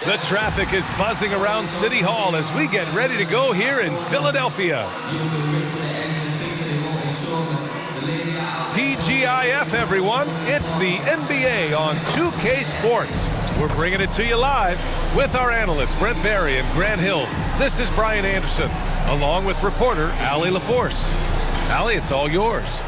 The traffic is buzzing around City Hall as we get ready to go here in Philadelphia. TGIF, everyone. It's the NBA on 2K Sports. We're bringing it to you live with our analysts, Brent Barry and Grant Hill. This is Brian Anderson, along with reporter Allie LaForce. Allie, it's all yours.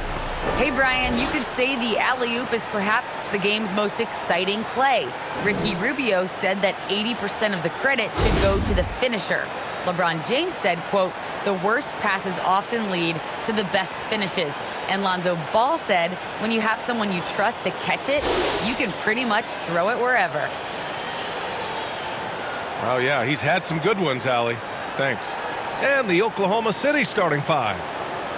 Hey, Brian, you could say the alley-oop is perhaps the game's most exciting play. Ricky Rubio said that 80% of the credit should go to the finisher. LeBron James said, quote, the worst passes often lead to the best finishes. And Lonzo Ball said, when you have someone you trust to catch it, you can pretty much throw it wherever. Oh, yeah, he's had some good ones, Allie. Thanks. And the Oklahoma City starting five.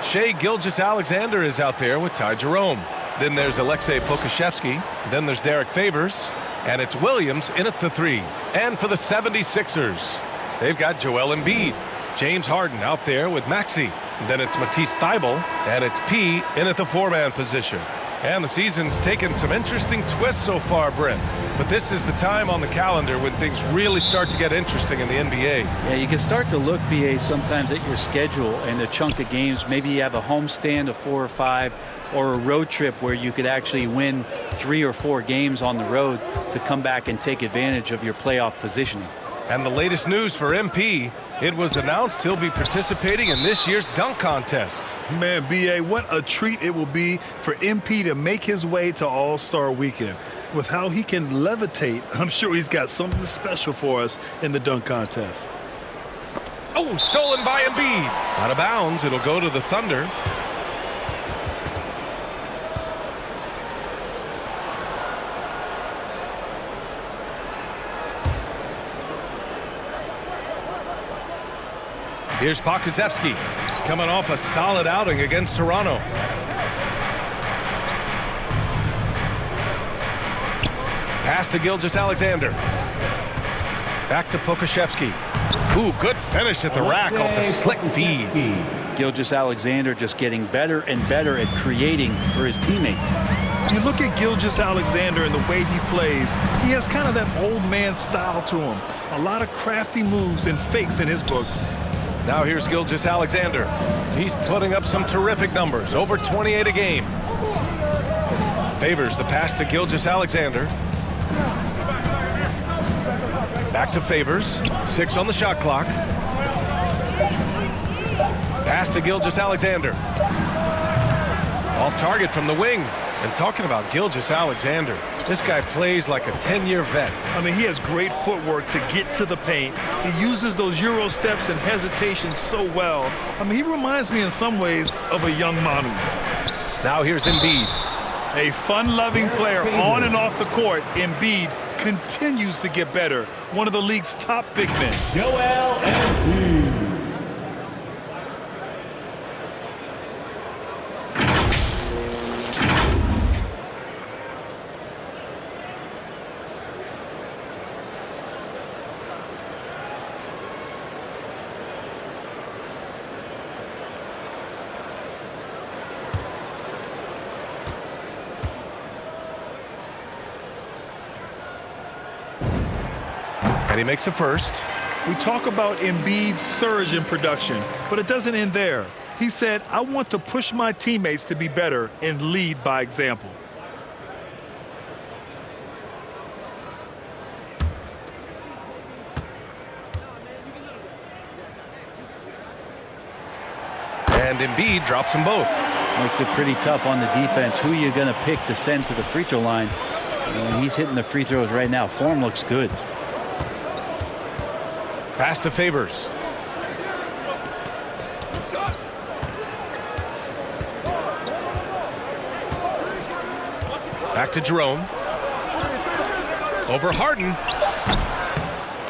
Shai Gilgeous-Alexander is out there with Ty Jerome. Then there's Aleksej Pokusevski. Then there's Derek Favors. And it's Williams in at the three. And for the 76ers, they've got Joel Embiid. James Harden out there with Maxey. Then it's Matisse Thybulle. And it's P in at the four-man position. And the season's taken some interesting twists so far, Brent. But this is the time on the calendar when things really start to get interesting in the NBA. Yeah, you can start to look, BA, sometimes at your schedule and a chunk of games. Maybe you have a homestand of 4 or 5 or a road trip where you could actually win 3 or 4 games on the road to come back and take advantage of your playoff positioning. And the latest news for MP, it was announced he'll be participating in this year's dunk contest. Man, BA, what a treat it will be for MP to make his way to All-Star Weekend. With how he can levitate, I'm sure he's got something special for us in the dunk contest. Oh, stolen by Embiid. Out of bounds, it'll go to the Thunder. Here's Pokusevski, coming off a solid outing against Toronto. Pass to Gilgeous-Alexander. Back to Pokusevski. Ooh, good finish at the rack off the slick feed. Gilgeous-Alexander just getting better and better at creating for his teammates. You look at Gilgeous-Alexander and the way he plays, he has kind of that old man style to him. A lot of crafty moves and fakes in his book. Now here's Gilgeous-Alexander. He's putting up some terrific numbers, over 28 a game. Favors the pass to Gilgeous-Alexander. Back to Favors. 6 on the shot clock. Pass to Gilgeous-Alexander. Off target from the wing. And talking about Gilgeous-Alexander, this guy plays like a 10-year vet. I mean, he has great footwork to get to the paint. He uses those Euro steps and hesitation so well. I mean, he reminds me in some ways of a young Manu. Now here's Embiid. A fun-loving player on and off the court. Embiid continues to get better. One of the league's top big men. Joel Embiid. And he makes a first. We talk about Embiid's surge in production, but it doesn't end there. He said, I want to push my teammates to be better and lead by example. And Embiid drops them both. Makes it pretty tough on the defense. Who are you going to pick to send to the free throw line? And he's hitting the free throws right now. Form looks good. Pass to Favors. Back to Jerome. Over Harden.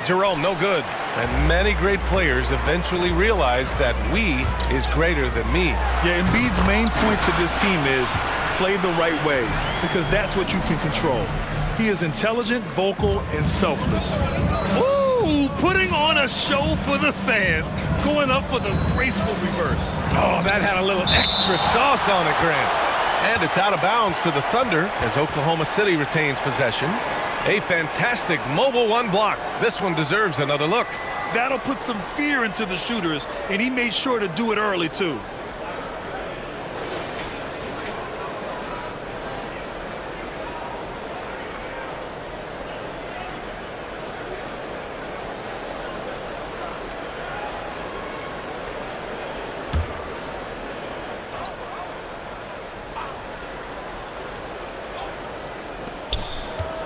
Jerome, no good. And many great players eventually realize that we is greater than me. Yeah, Embiid's main point to this team is play the right way, because that's what you can control. He is intelligent, vocal, and selfless. Ooh, putting on a show for the fans, going up for the graceful reverse. Oh, that had a little extra sauce on it, Grant. And it's out of bounds to the Thunder as Oklahoma City retains possession. A fantastic mobile one block. This one deserves another look. That'll put some fear into the shooters, and he made sure to do it early, too.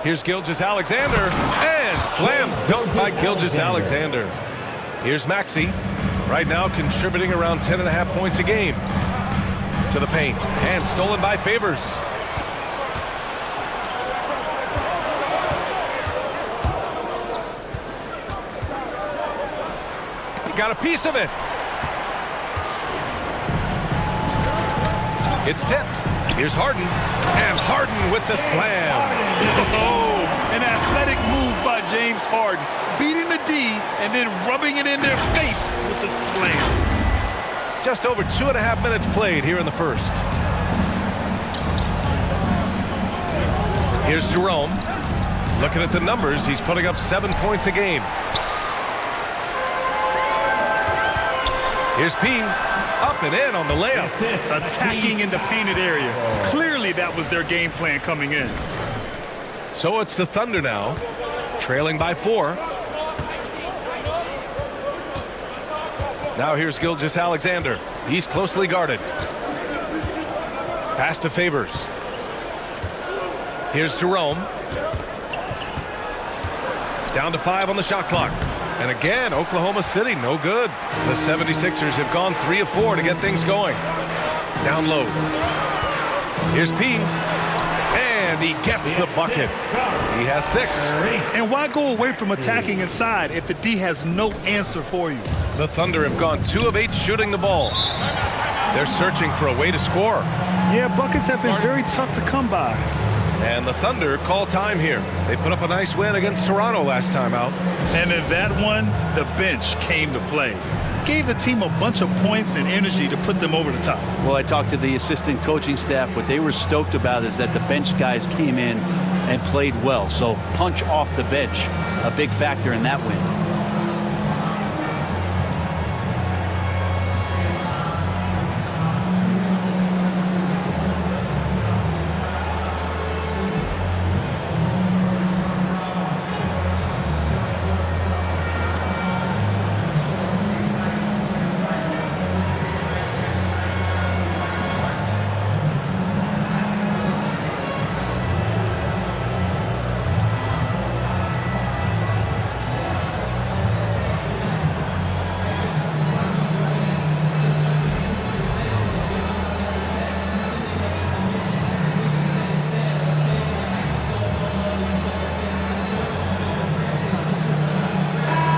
Here's Gilgeous-Alexander, and slam dunk by Gilgeous-Alexander. Here's Maxey, right now contributing around 10.5 points a game. To the paint, and stolen by Favors. He got a piece of it. It's tipped. Here's Harden, and Harden with the slam. Oh, an athletic move by James Harden, beating the D and then rubbing it in their face with the slam. Just over 2.5 minutes played here in the first. Here's Jerome. Looking at the numbers, he's putting up 7 points a game. Here's P. Up and in on the layup. Attacking in the painted area. Clearly that was their game plan coming in. So it's the Thunder now, trailing by 4. Now here's Gilgeous-Alexander. He's closely guarded. Pass to Favors. Here's Jerome. Down to 5 on the shot clock. And again, Oklahoma City, no good. The 76ers have gone 3 of 4 to get things going. Down low. Here's P. And he gets the bucket. He has 6. And why go away from attacking inside if the D has no answer for you? The Thunder have gone 2 of 8 shooting the ball. They're searching for a way to score. Yeah, buckets have been very tough to come by. And the Thunder call time here. They put up a nice win against Toronto last time out. And in that one, the bench came to play. Gave the team a bunch of points and energy to put them over the top. Well, I talked to the assistant coaching staff. What they were stoked about is that the bench guys came in and played well. So punch off the bench, a big factor in that win.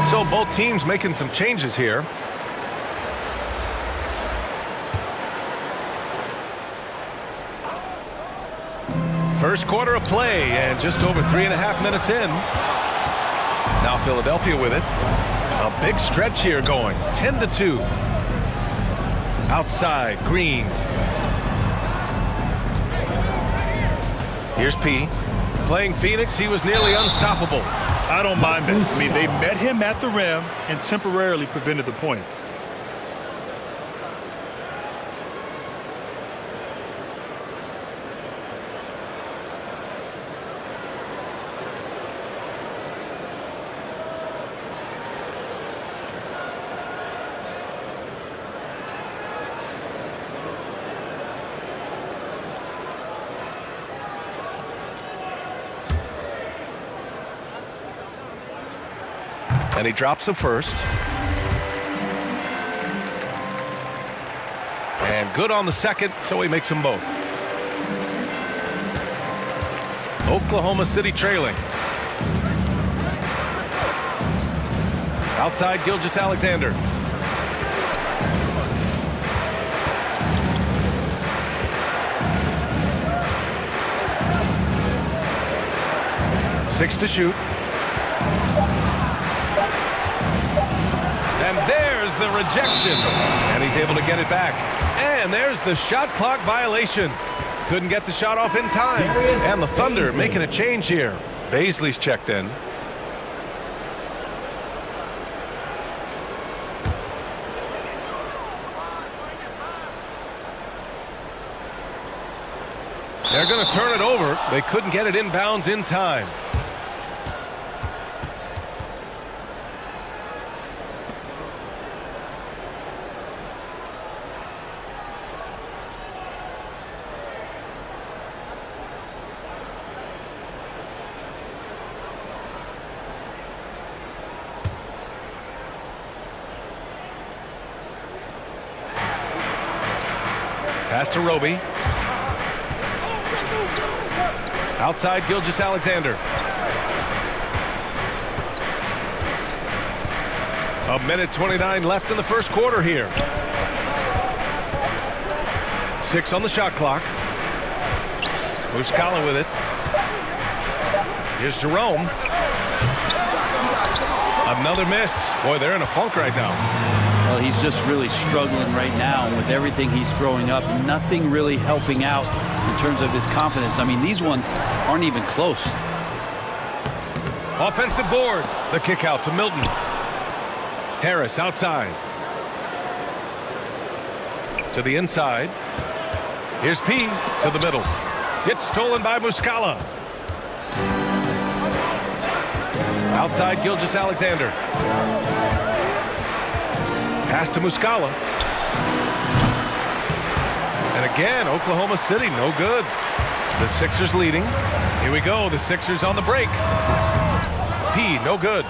So both teams making some changes here. First quarter of play, and just over 3.5 minutes in. Now Philadelphia with it. A big stretch here going, 10-2. Outside, Green. Here's P. Playing Phoenix, he was nearly unstoppable. I don't mind that. I mean, they met him at the rim and temporarily prevented the points. And he drops the first. And good on the second, so he makes them both. Oklahoma City trailing. Outside, Gilgeous-Alexander. Six to shoot. And there's the rejection. And he's able to get it back. And there's the shot clock violation. Couldn't get the shot off in time. And the Thunder making a change here. Baisley's checked in. They're going to turn it over. They couldn't get it inbounds in time. Pass to Roby. Outside Gilgeous-Alexander. A minute 29 left in the first quarter here. 6 on the shot clock. Muscala with it. Here's Jerome. Another miss. Boy, they're in a funk right now. Well, he's just really struggling right now with everything he's throwing up. Nothing really helping out in terms of his confidence. I mean, these ones aren't even close. Offensive board. The kick out to Milton. Harris outside. To the inside. Here's P to the middle. It's stolen by Muscala. Outside Gilgeous-Alexander. Pass to Muscala. And again, Oklahoma City, no good. The Sixers leading. Here we go. The Sixers on the break. P, no good.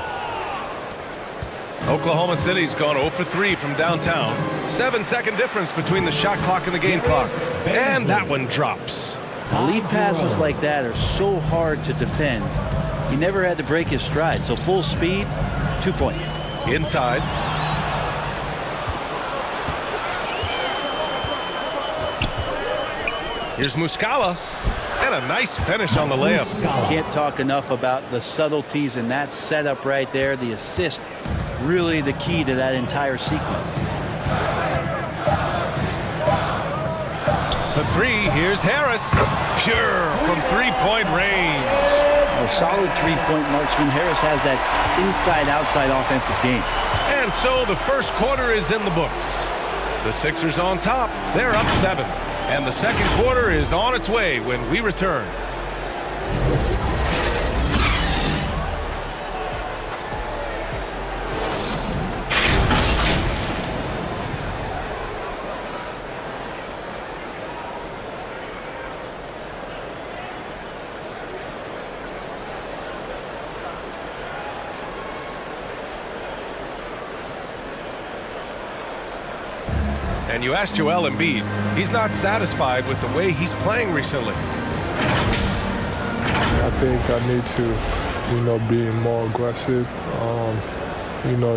Oklahoma City's gone 0 for 3 from downtown. 7-second difference between the shot clock and the game clock. And that one drops. Lead passes like that are so hard to defend. He never had to break his stride. So full speed, 2 points. Inside. Here's Muscala. And a nice finish on the layup. Can't talk enough about the subtleties in that setup right there. The assist, really the key to that entire sequence. The three, here's Harris. Pure from three-point range. A solid three-point marksman. Harris has that inside-outside offensive game. And so the first quarter is in the books. The Sixers on top. They're up 7. And the second quarter is on its way when we return. And you asked Joel Embiid. He's not satisfied with the way he's playing recently. I think I need to, be more aggressive.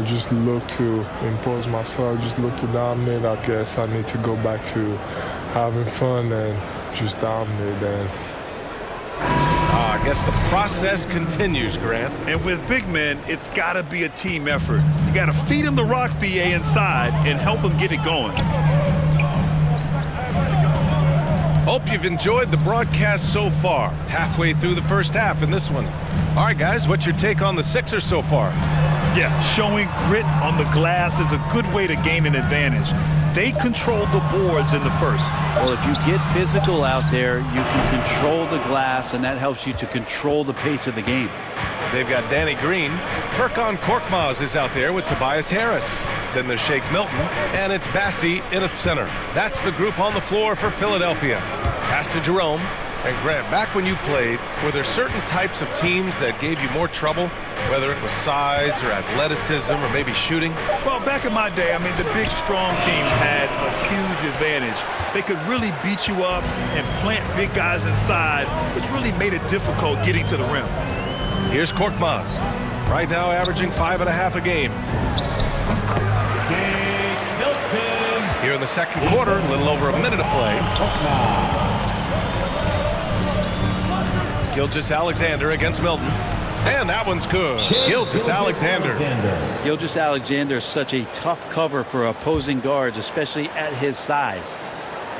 Just look to impose myself, just look to dominate. I guess I need to go back to having fun and just dominate. I guess the process continues, Grant. And with big men, it's got to be a team effort. You got to feed him the rock, BA, inside and help him get it going. Hope you've enjoyed the broadcast so far. Halfway through the first half in this one. All right, guys, what's your take on the Sixers so far? Yeah, showing grit on the glass is a good way to gain an advantage. They controlled the boards in the first. Well, if you get physical out there, you can control the glass, and that helps you to control the pace of the game. They've got Danny Green. Furkan Korkmaz is out there with Tobias Harris. Then there's Shake Milton, and it's Bassey in at center. That's the group on the floor for Philadelphia. Pass to Jerome. And Grant, back when you played, were there certain types of teams that gave you more trouble, whether it was size or athleticism or maybe shooting? Well, back in my day, the big, strong teams had a huge advantage. They could really beat you up and plant big guys inside, which really made it difficult getting to the rim. Here's Korkmaz. Right now averaging 5.5 a game. Here in the second quarter, a little over a minute of play. Gilgeous-Alexander against Milton. And that one's good. Gilgeous-Alexander. Gilgeous-Alexander is such a tough cover for opposing guards, especially at his size.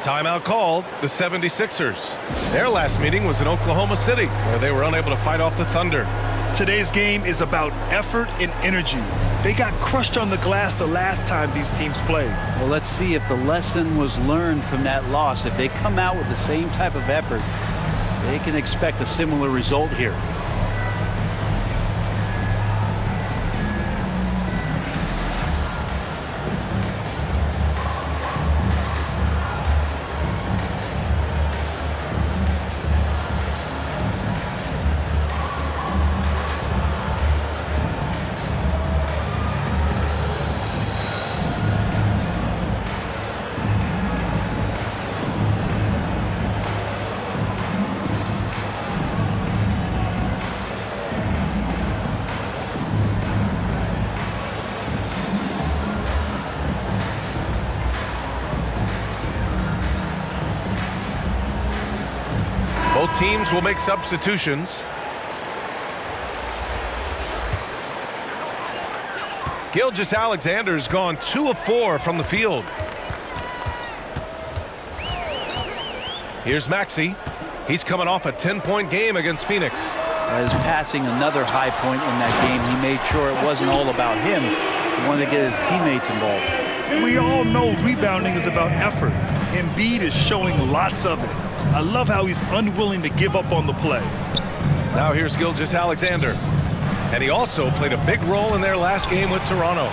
Timeout called, the 76ers. Their last meeting was in Oklahoma City, where they were unable to fight off the Thunder. Today's game is about effort and energy. They got crushed on the glass the last time these teams played. Well, let's see if the lesson was learned from that loss. If they come out with the same type of effort, they can expect a similar result here. Both teams will make substitutions. Gilgeous-Alexander's gone 2 of 4 from the field. Here's Maxey. He's coming off a 10-point game against Phoenix. As passing another high point in that game, he made sure it wasn't all about him. He wanted to get his teammates involved. We all know rebounding is about effort. Embiid is showing lots of it. I love how he's unwilling to give up on the play. Now here's Gilgeous-Alexander. And he also played a big role in their last game with Toronto.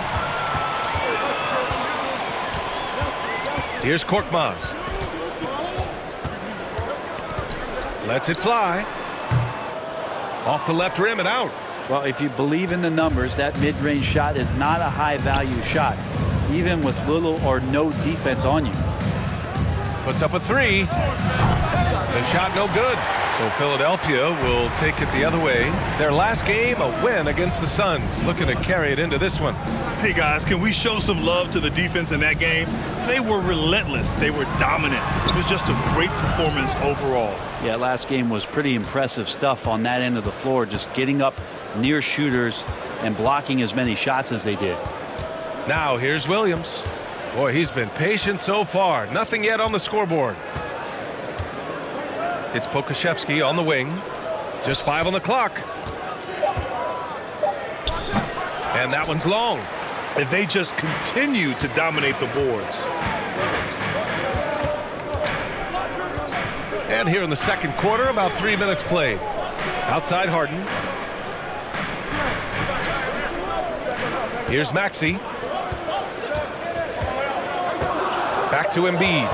Here's Korkmaz. Lets it fly. Off the left rim and out. Well, if you believe in the numbers, that mid-range shot is not a high-value shot, even with little or no defense on you. Puts up a 3. The shot no good. So Philadelphia will take it the other way. Their last game, a win against the Suns. Looking to carry it into this one. Hey guys, can we show some love to the defense in that game? They were relentless. They were dominant. It was just a great performance overall. Yeah, last game was pretty impressive stuff on that end of the floor, just getting up near shooters and blocking as many shots as they did. Now here's Williams. Boy, he's been patient so far. Nothing yet on the scoreboard. It's Pokusevski on the wing. Just 5 on the clock. And that one's long. If they just continue to dominate the boards. And here in the second quarter, about 3 minutes played. Outside Harden. Here's Maxey. Back to Embiid.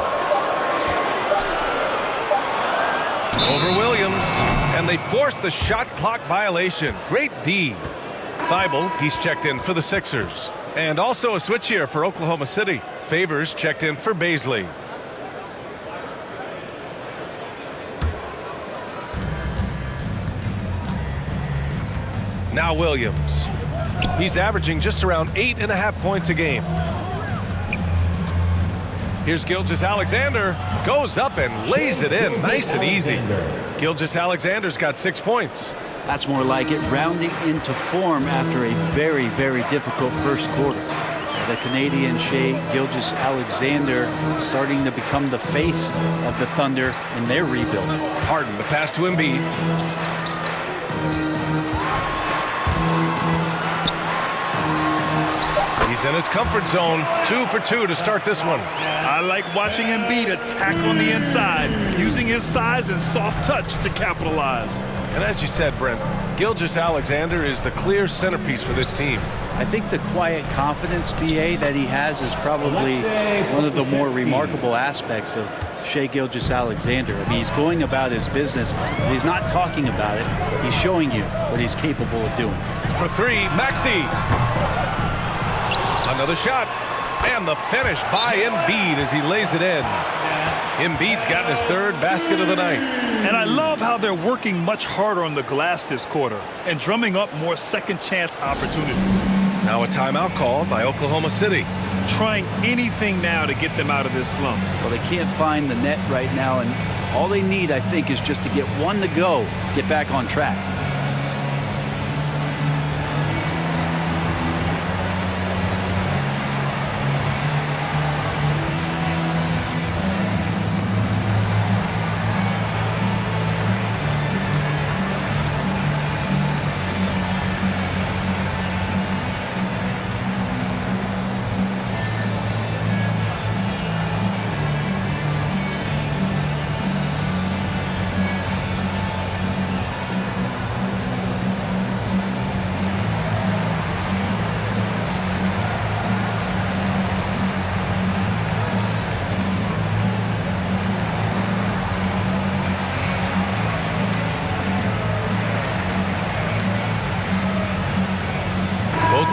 Over Williams. And they forced the shot clock violation. Great D. Thibault, he's checked in for the Sixers. And also a switch here for Oklahoma City. Favors checked in for Baisley. Now Williams. He's averaging just around 8.5 points a game. Here's Gilgeous-Alexander. Goes up and lays it in nice and easy. Gilgeous-Alexander's got 6 points. That's more like it, rounding into form after a very, very difficult first quarter. The Canadian Shai Gilgeous-Alexander starting to become the face of the Thunder in their rebuild. Harden, the pass to Embiid. He's in his comfort zone. 2 for 2 to start this one. I like watching Embiid attack on the inside, using his size and soft touch to capitalize. And as you said, Brent, Gilgeous-Alexander is the clear centerpiece for this team. I think the quiet confidence, BA, that he has is probably one of the more remarkable aspects of Shai Gilgeous-Alexander. I mean, he's going about his business. He's not talking about it. He's showing you what he's capable of doing. For 3, Maxey. Another shot. And the finish by Embiid as he lays it in. Embiid's gotten his 3rd basket of the night. And I love how they're working much harder on the glass this quarter and drumming up more second chance opportunities. Now a timeout called by Oklahoma City. Trying anything now to get them out of this slump. Well, they can't find the net right now, and all they need, I think, is just to get one to go, get back on track.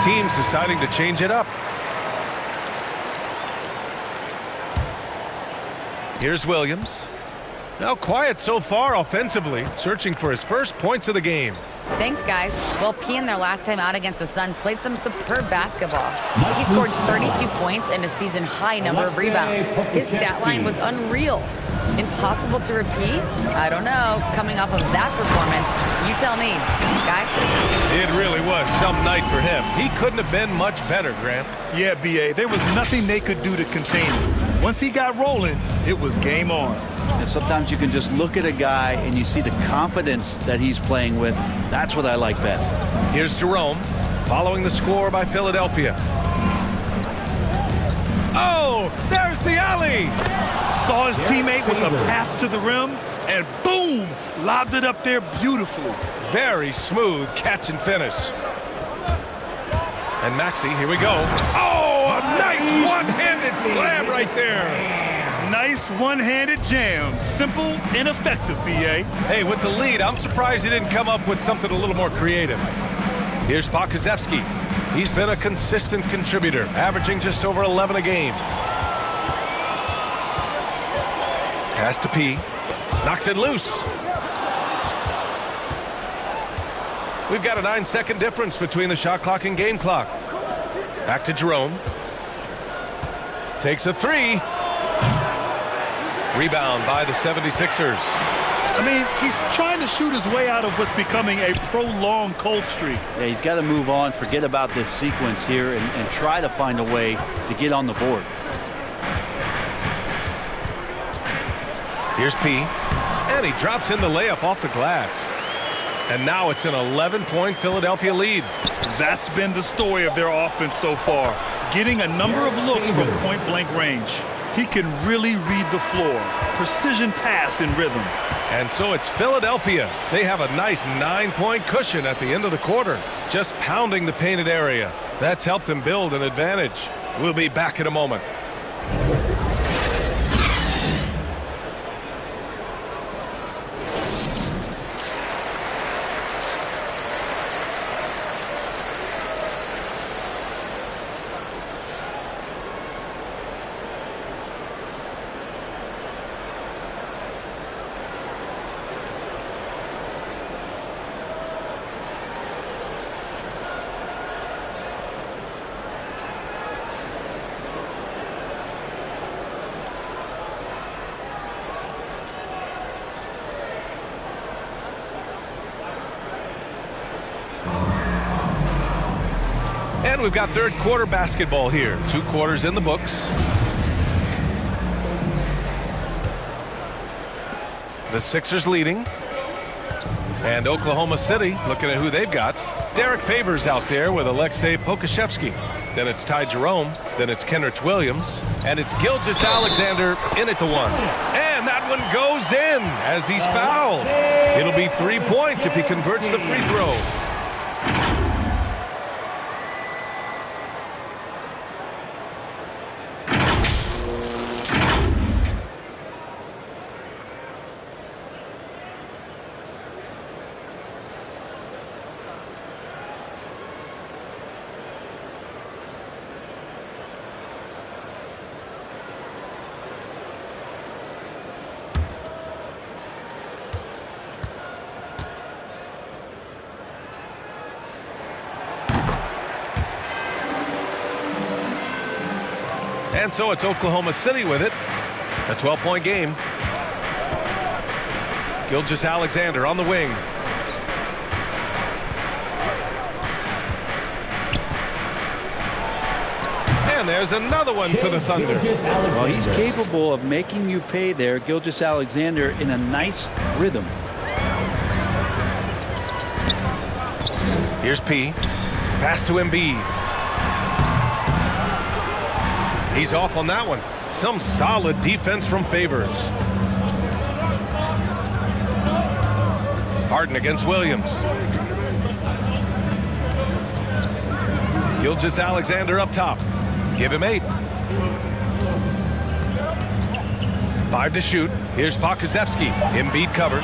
team's deciding to change it up. Here's Williams. Now quiet so far offensively, searching for his first points of the game. Thanks, guys. Well, P in their last time out against the Suns played some superb basketball. He scored 32 points and a season-high number of rebounds. His stat line was unreal. Impossible to repeat? I don't know. Coming off of that performance, you tell me. Guys? It really was some night for him. He couldn't have been much better, Grant. Yeah, B.A., there was nothing they could do to contain him. Once he got rolling, it was game on. And sometimes you can just look at a guy and you see the confidence that he's playing with. That's what I like best. Here's Jerome, following the score by Philadelphia. Oh, there's the alley! Saw his teammate with a path to the rim, and boom! Lobbed it up there beautifully. Very smooth catch and finish. And Maxey, here we go. Oh, a nice one-handed slam right there. Nice one-handed jam. Simple and effective, B.A. Hey, with the lead, I'm surprised he didn't come up with something a little more creative. Here's Pokusevski. He's been a consistent contributor, averaging just over 11 a game. Pass to P. Knocks it loose. We've got a 9-second difference between the shot clock and game clock. Back to Jerome. Takes a three. Rebound by the 76ers. I mean, he's trying to shoot his way out of what's becoming a prolonged cold streak. Yeah, he's got to move on, forget about this sequence here, and try to find a way to get on the board. Here's P. And he drops in the layup off the glass. And now it's an 11-point Philadelphia lead. That's been the story of their offense so far. Getting a number of looks from point-blank range. He can really read the floor. Precision pass and rhythm. And so it's Philadelphia. They have a nice 9-point cushion at the end of the quarter, just pounding the painted area. That's helped them build an advantage. We'll be back in a moment. And we've got third quarter basketball here. 2 quarters in the books. The Sixers leading. And Oklahoma City looking at who they've got. Derek Favors out there with Alexei Pokusevski. Then it's Ty Jerome. Then it's Kenrich Williams. And it's Gilgeous-Alexander in at the one. And that one goes in as he's fouled. It'll be 3 points if he converts the free throw. And so it's Oklahoma City with it. A 12-point game. Gilgeous-Alexander on the wing. And there's another one for the Thunder. Well, he's capable of making you pay there, Gilgeous-Alexander, in a nice rhythm. Here's P. Pass to Embiid. He's off on that one. Some solid defense from Favors. Harden against Williams. Gilgeous-Alexander up top. Give him 8. 5 to shoot. Here's Pokusevski. Embiid covers.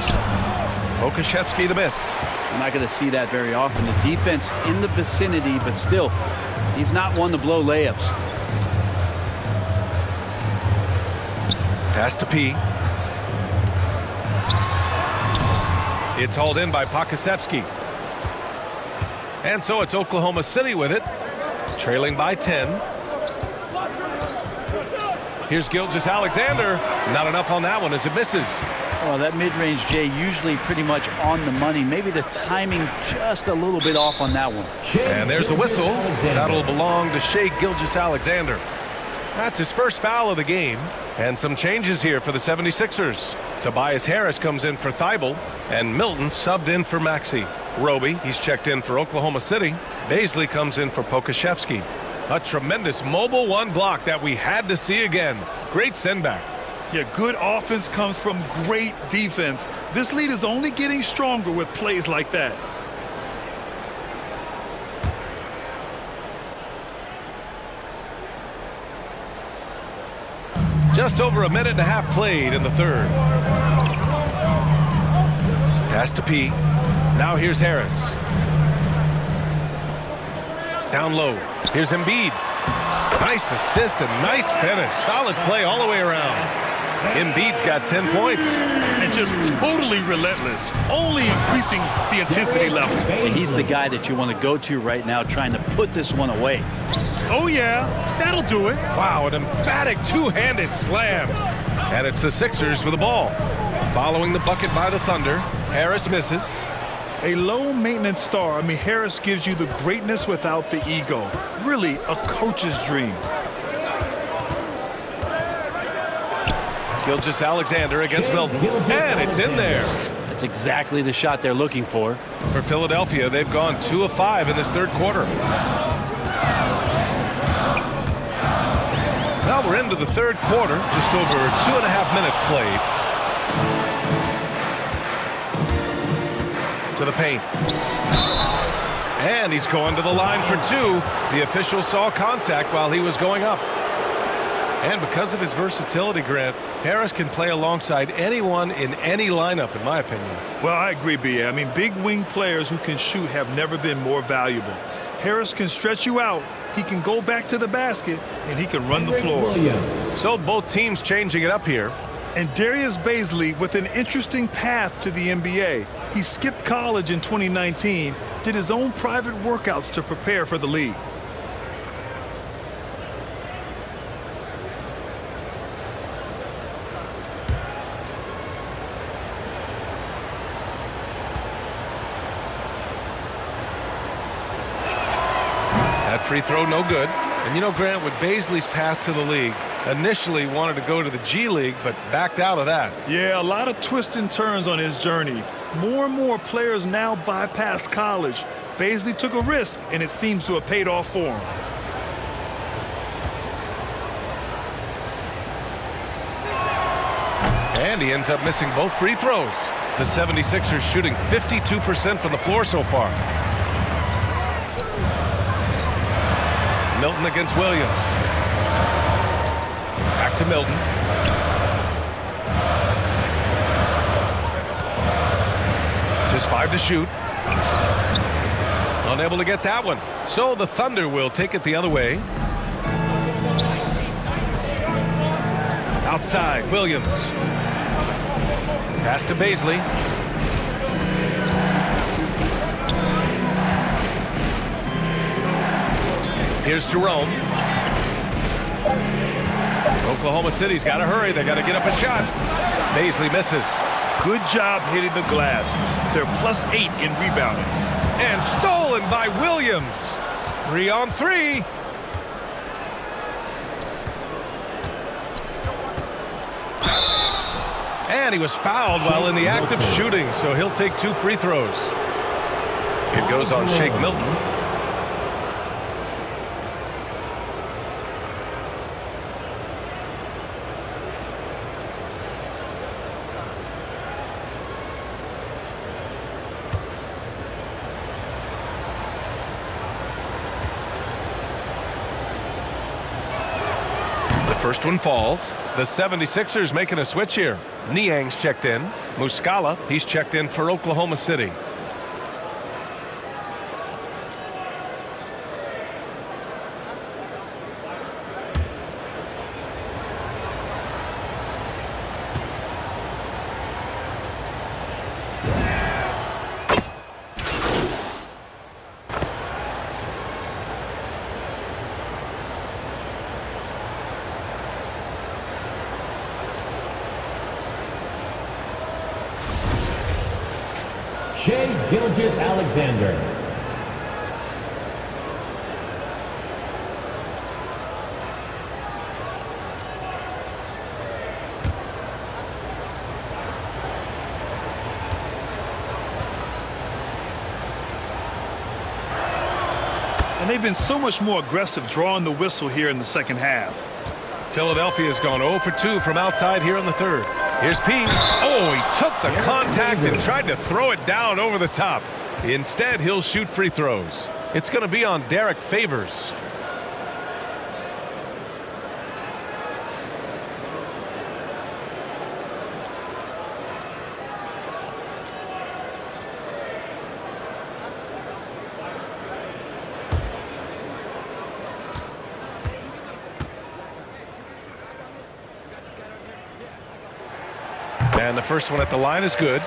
Pokusevski the miss. We're not going to see that very often. The defense in the vicinity, but still, he's not one to blow layups. Pass to P. It's hauled in by Pokusevski. And so it's Oklahoma City with it, trailing by 10. Here's Gilgeous-Alexander. Not enough on that one as it misses. Well, that mid-range J usually pretty much on the money. Maybe the timing just a little bit off on that one. And there's a whistle. That'll belong to Shai Gilgeous-Alexander. That's his first foul of the game. And some changes here for the 76ers. Tobias Harris comes in for Thibault, and Milton subbed in for Maxey. Roby, he's checked in for Oklahoma City. Baisley comes in for Pokusevski. A tremendous mobile one block that we had to see again. Great send back. Yeah, good offense comes from great defense. This lead is only getting stronger with plays like that. Just over a minute and a half played in the third. Pass to P. Now here's Harris. Down low. Here's Embiid. Nice assist and nice finish. Solid play all the way around. Embiid's got 10 points. And just totally relentless. Only increasing the intensity level. And he's the guy that you want to go to right now trying to put this one away. Oh, yeah. That'll do it. Wow, an emphatic two-handed slam. And it's the Sixers with the ball. Following the bucket by the Thunder, Harris misses. A low-maintenance star. I mean, Harris gives you the greatness without the ego. Really a coach's dream. Gilgeous-Alexander against Milton. And it's in there. That's exactly the shot they're looking for. For Philadelphia, they've gone 2 of 5 in this third quarter. Now we're into the third quarter. Just over 2.5 minutes played. To the paint. And he's going to the line for 2. The official saw contact while he was going up. And because of his versatility, Grant, Harris can play alongside anyone in any lineup, in my opinion. Well, I agree, B.A. I mean, big wing players who can shoot have never been more valuable. Harris can stretch you out. He can go back to the basket, and he can run the floor. So both teams changing it up here. And Darius Baisley with an interesting path to the NBA. He skipped college in 2019, did his own private workouts to prepare for the league. That free throw no good. And you know, Grant, with Baisley's path to the league, initially wanted to go to the G League, but backed out of that. Yeah, a lot of twists and turns on his journey. More and more players now bypass college. Baisley took a risk, and it seems to have paid off for him. And he ends up missing both free throws. The 76ers shooting 52% from the floor so far. Milton against Williams. Back to Milton. Just 5 to shoot. Unable to get that one. So the Thunder will take it the other way. Outside, Williams. Pass to Baisley. Here's Jerome. Oklahoma City's got to hurry. They got to get up a shot. Baisley misses. Good job hitting the glass. They're +8 in rebounding. And stolen by Williams. 3-on-3. And he was fouled while in the act of shooting, so he'll take 2 free throws. It goes on Shake Milton. First one falls. The 76ers making a switch here. Niang's checked in. Muscala, he's checked in for Oklahoma City. Shea Gilgeous-Alexander. And they've been so much more aggressive drawing the whistle here in the second half. Philadelphia's gone 0 for 2 from outside here in the third. Here's P. Oh, he took the contact and tried to throw it down over the top. Instead, he'll shoot free throws. It's going to be on Derek Favors. And the first one at the line is good.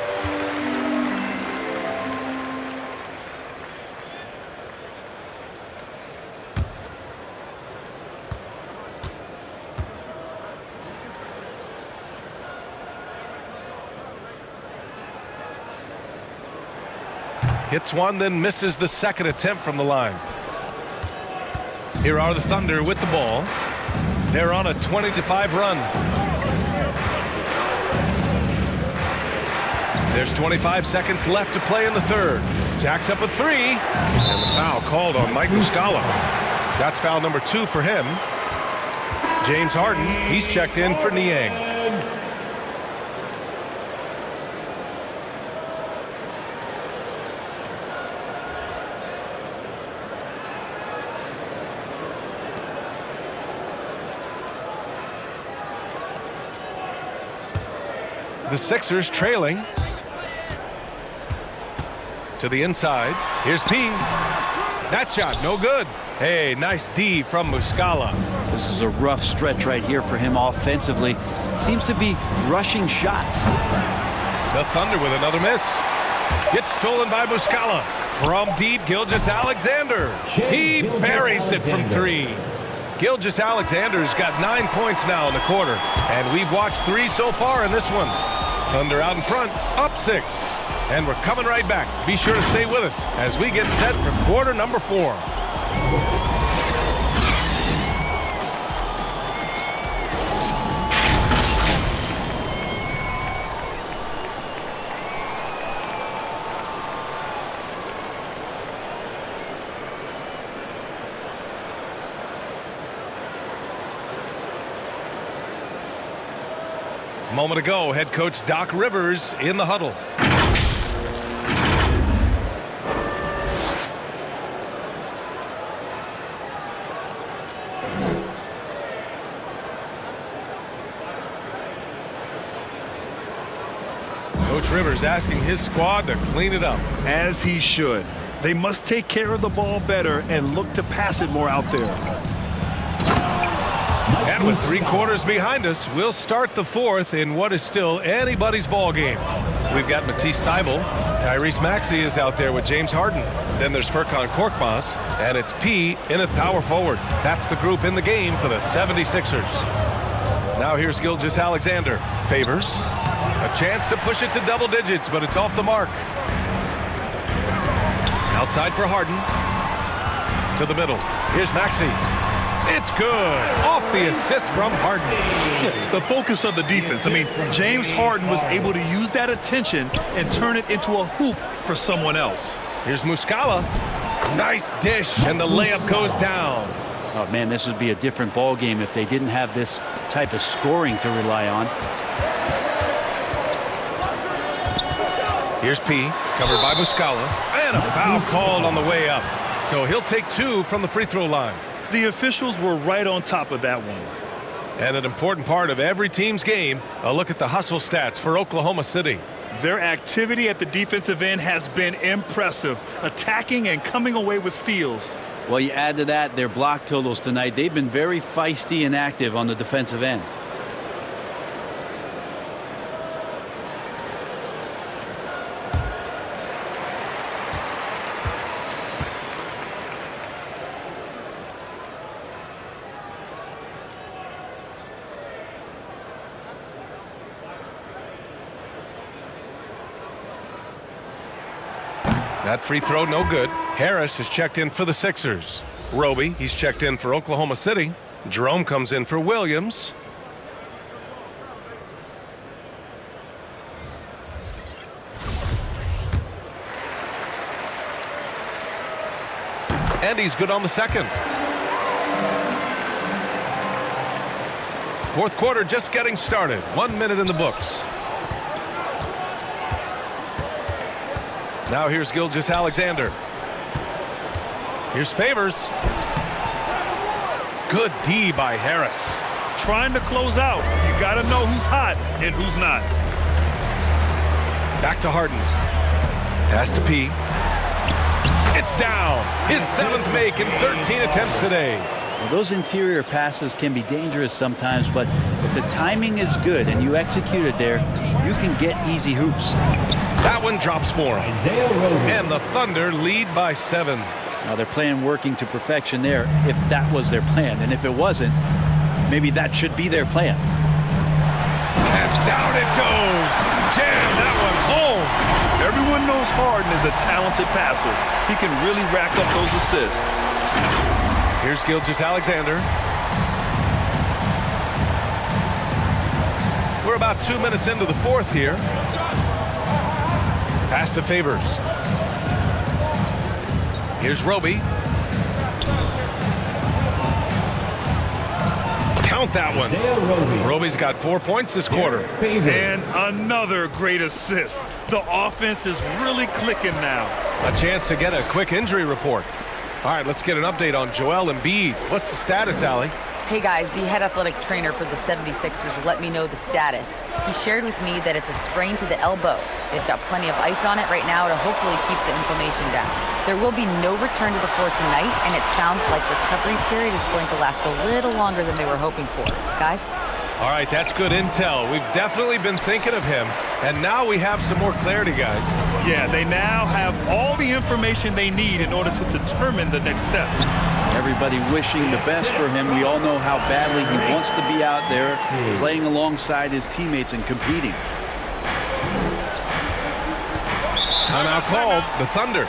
Hits one, then misses the second attempt from the line. Here are the Thunder with the ball. They're on a 20-5 run. There's 25 seconds left to play in the third. Jacks up a three. And the foul called on Mike Muscala. That's foul number 2 for him. James Harden, he's checked in for Niang. The Sixers trailing. To the inside. Here's P. That shot, no good. Hey, nice D from Muscala. This is a rough stretch right here for him offensively. Seems to be rushing shots. The Thunder with another miss. Gets stolen by Muscala. From deep, Gilgeous-Alexander. He buries it from 3. Gilgeous-Alexander's got 9 points now in the quarter. And we've watched 3 so far in this one. Thunder out in front, up 6. And we're coming right back. Be sure to stay with us as we get set for quarter number 4. A moment ago, head coach Doc Rivers in the huddle. Coach Rivers asking his squad to clean it up. As he should. They must take care of the ball better and look to pass it more out there. And with 3 quarters behind us, we'll start the 4th in what is still anybody's ball game. We've got Matisse Thybulle. Tyrese Maxey is out there with James Harden. Then there's Furkan Korkmaz, and it's P in at power forward. That's the group in the game for the 76ers. Now here's Gilgeous-Alexander. Favors. A chance to push it to double digits, but it's off the mark. Outside for Harden. To the middle. Here's Maxey. It's good. Off the assist from Harden. The focus of the defense. I mean, James Harden was able to use that attention and turn it into a hoop for someone else. Here's Muscala. Nice dish, and the layup goes down. Oh, man, this would be a different ball game if they didn't have this type of scoring to rely on. Here's P, covered by Muscala, and a foul called on the way up. So he'll take 2 from the free throw line. The officials were right on top of that one. And an important part of every team's game, a look at the hustle stats for Oklahoma City. Their activity at the defensive end has been impressive, attacking and coming away with steals. Well, you add to that their block totals tonight. They've been very feisty and active on the defensive end. That free throw, no good. Harris has checked in for the Sixers. Roby, he's checked in for Oklahoma City. Jerome comes in for Williams. And he's good on the second. Fourth quarter just getting started. 1 minute in the books. Now here's Gilgeous-Alexander. Here's Favors. Good D by Harris. Trying to close out. You got to know who's hot and who's not. Back to Harden. Pass to P. It's down. His 7th make in 13 attempts today. Well, those interior passes can be dangerous sometimes, but if the timing is good and you execute it there, you can get easy hoops. That one drops for him. And the Thunder lead by 7. Now they're playing working to perfection there if that was their plan. And if it wasn't, maybe that should be their plan. And down it goes. Jam that one home. Everyone knows Harden is a talented passer. He can really rack up those assists. Here's Gilgeous-Alexander. We're about 2 minutes into the fourth here. Pass to Favors. Here's Roby. Count that one. Roby's got 4 points this quarter. And another great assist. The offense is really clicking now. A chance to get a quick injury report. All right, let's get an update on Joel Embiid. What's the status, Allie? Hey guys, the head athletic trainer for the 76ers let me know the status. He shared with me that it's a sprain to the elbow. They've got plenty of ice on it right now to hopefully keep the inflammation down. There will be no return to the floor tonight, and it sounds like recovery period is going to last a little longer than they were hoping for. Guys? All right, that's good intel. We've definitely been thinking of him, and now we have some more clarity, guys. Yeah, they now have all the information they need in order to determine the next steps. Everybody wishing the best for him. We all know how badly he wants to be out there playing alongside his teammates and competing. Timeout called. The Thunder.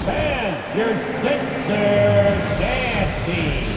And your Sixers dance team.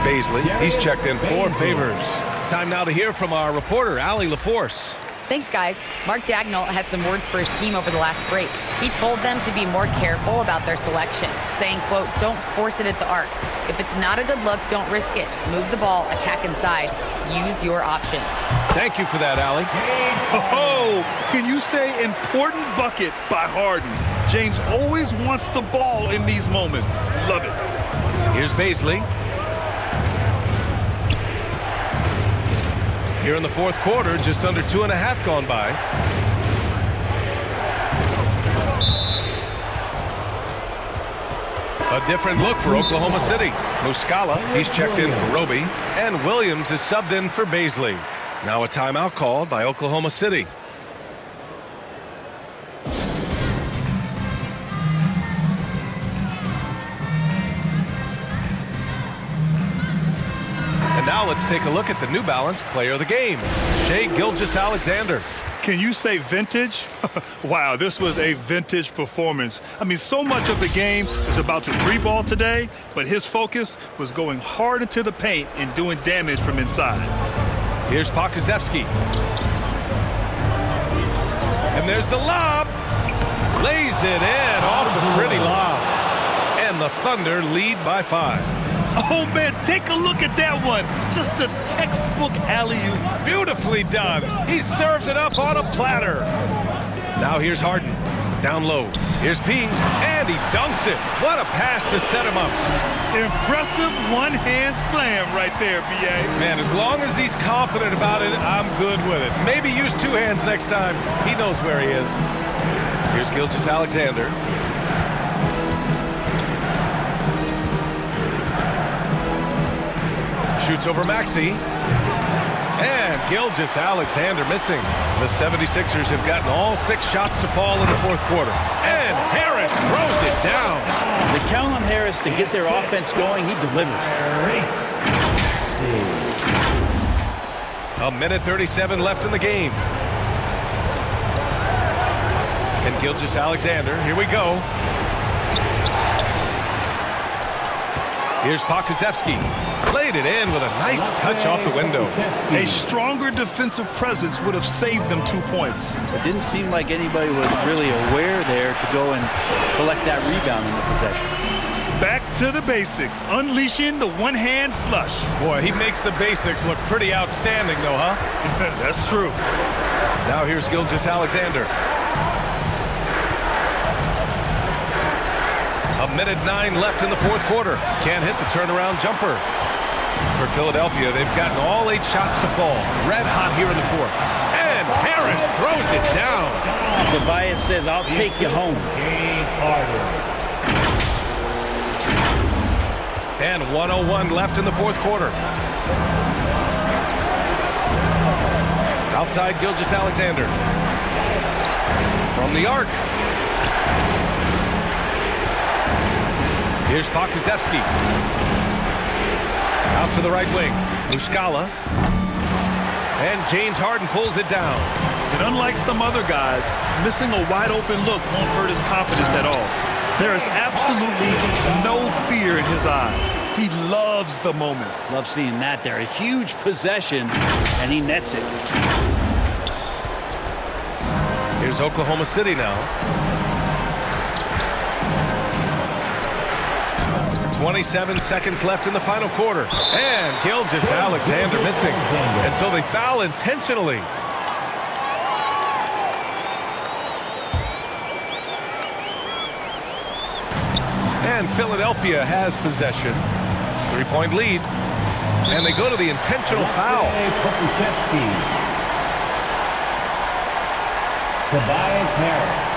Baisley, he's checked in for Favors. Time now to hear from our reporter, Allie LaForce. Thanks, guys. Mark Dagnall had some words for his team over the last break. He told them to be more careful about their selections, saying, quote, don't force it at the arc. If it's not a good look, don't risk it. Move the ball, attack inside. Use your options. Thank you for that, Allie. Oh, can you say important bucket by Harden? James always wants the ball in these moments. Love it. Here's Baisley. Here in the fourth quarter, just under 2.5 gone by. A different look for Oklahoma City. Muscala, he's checked in for Roby, and Williams is subbed in for Baisley. Now a timeout called by Oklahoma City. And now let's take a look at the New Balance Player of the Game, Shai Gilgeous-Alexander. Can you say vintage? Wow, this was a vintage performance. I mean, so much of the game is about the three ball today, but his focus was going hard into the paint and doing damage from inside. Here's Pokusevski. And there's the lob. Lays it in off the pretty lob. And the Thunder lead by 5. Oh, man, take a look at that one. Just a textbook alley-oop. Beautifully done. He served it up on a platter. Now here's Harden. Down low. Here's P. And he dunks it. What a pass to set him up. Impressive one-hand slam right there, B.A. Man, as long as he's confident about it, I'm good with it. Maybe use 2 hands next time. He knows where he is. Here's Gilgeous-Alexander. Shoots over Maxey. And Gilgeous-Alexander missing. The 76ers have gotten all 6 shots to fall in the 4th quarter. And Harris throws it down. They count on Harris to get their offense going. He delivers. A minute 37 left in the game. And Gilgeous-Alexander, here we go. Here's Pokusevski. Played it in with a nice touch off the window. A stronger defensive presence would have saved them 2 points. It didn't seem like anybody was really aware there to go and collect that rebound in the possession. Back to the basics, unleashing the one-hand flush. Boy, he makes the basics look pretty outstanding, though, huh? That's true. Now here's Gilgeous-Alexander. A minute 9 left in the 4th quarter. Can't hit the turnaround jumper. For Philadelphia, they've gotten all 8 shots to fall. Red hot here in the 4th. And Harris throws it down. Tobias says, I'll take you home. James Harden. And 1:01 left in the 4th quarter. Outside Gilgeous-Alexander. From the arc. Here's Pokusevski. Out to the right wing. Muscala. And James Harden pulls it down. And unlike some other guys, missing a wide-open look won't hurt his confidence at all. There is absolutely no fear in his eyes. He loves the moment. Love seeing that there. A huge possession, and he nets it. Here's Oklahoma City now. 27 seconds left in the final quarter. And Gilgeous-Alexander missing. And so they foul intentionally. And Philadelphia has possession. 3-point lead. And they go to the intentional foul. Tobias Harris.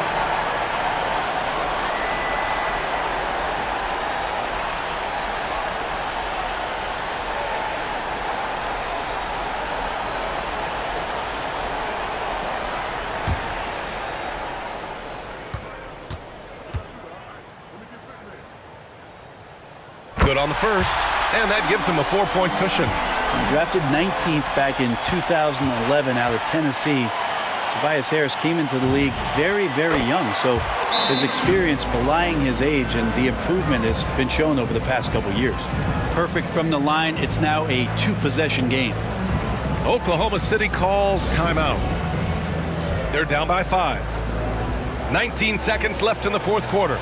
Good on the first, and that gives him a 4-point cushion. Drafted 19th back in 2011 out of Tennessee. Tobias Harris came into the league very, very young, so his experience belying his age, and the improvement has been shown over the past couple years. Perfect from the line. It's now a 2-possession game. Oklahoma City calls timeout. They're down by 5. 19 seconds left in the 4th quarter.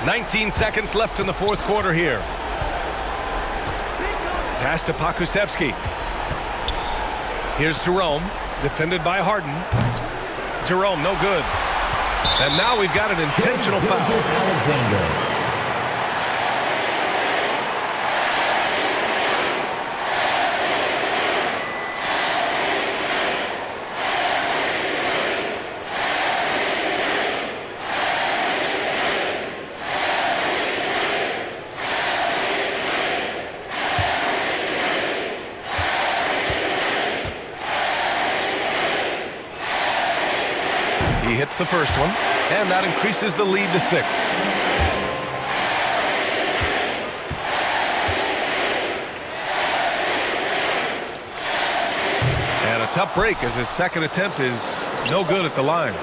.19 seconds left in the 4th quarter here. Pass to Pokusevski. Here's Jerome, defended by Harden. Jerome, no good. And now we've got an intentional foul. Alexander. He hits the first one, and that increases the lead to 6. And a tough break as his second attempt is no good at the line.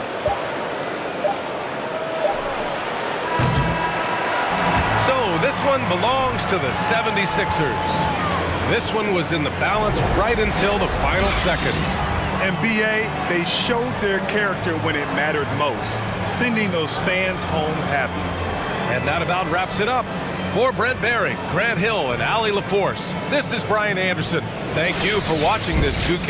So this one belongs to the 76ers. This one was in the balance right until the final seconds. And BA, they showed their character when it mattered most, sending those fans home happy. And that about wraps it up. For Brent Barry, Grant Hill, and Allie LaForce, this is Brian Anderson. Thank you for watching this 2K